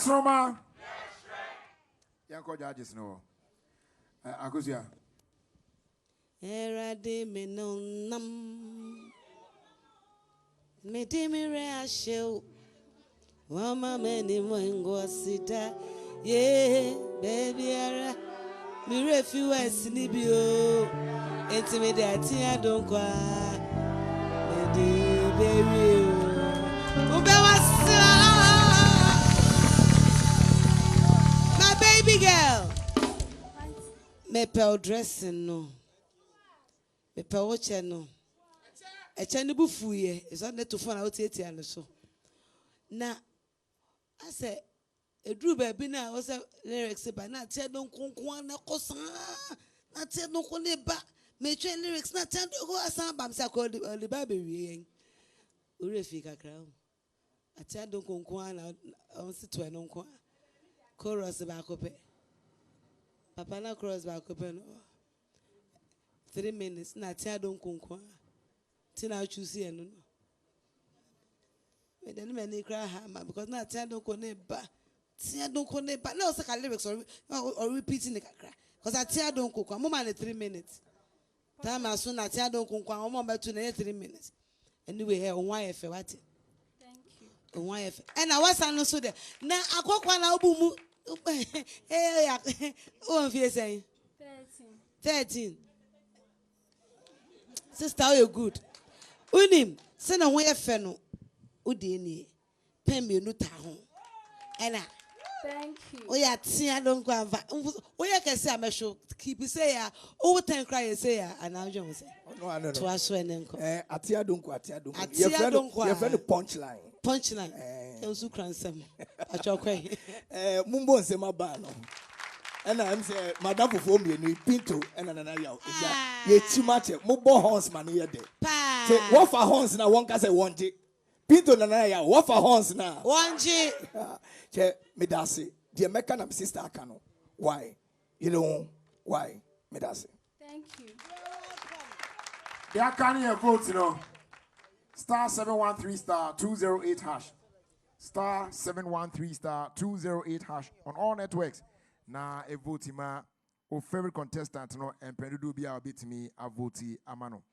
Nsoromma. Yanko judges no. Akusia. Erade menonam. Medimire ashel. Wama meni mwengo sita. Yeah, baby ara. Mi refi west nibio. Intimate Atia Adonko. Medi baby. My baby girl. Me pel dressing no. Me pel watch no. A channel bufuye is on the to phone out here and so. Now, I said, a drew baby now was a lyrics about not tell Donko, Cosa, not tell no one back. May train lyrics not tell to go as some bams I called the baby. Urefika crown. Atia Adonko on sit to an uncle. Chorus about copy. Papa na cross back open. 3 minutes. Na Atia Adonko. Tina choose here no. Me then me cry hammer because na Atia Adonko ne ba. Atia Adonko ne ba. No say lyrics or repeating the cry. Because Atia Adonko, I'm more than 3 minutes. Time as soon as Atia Adonko, I'm more than 3 minutes. Anyway, here, why if what? Thank you. Why if? And I was also there. Now, I go one album. Hey, oh, I'm saying 13. Sister, you're good. Unim, send away a feno. Udini, Pembe Nutaho. And Thank you. we are Tia Adonko. We can say, I'm sure, keep say, over 10 cry say, and now you say, No. to us when Atia Adonko. Atia Adonko. Your friend punchline. Punchline. Also, cransem. At your quay. Mumbo and Semabano. And I'm saying, Madame Fufombi and Pinto and Anaya. Ye too much. Mumbo horns man here. Say, what for horns now? One can say 1G. Pinto Nanaya, what for horns now? 1G. Che, Medasi. The American sister Akano. Why? You know why? Medasi. Thank you. They are canning a vote, you know. Star 713 star 208 hash. Star 713 star 208 hash on all networks. Now a vote ma o favorite contestant no and pedudu be a bit me a vote amano.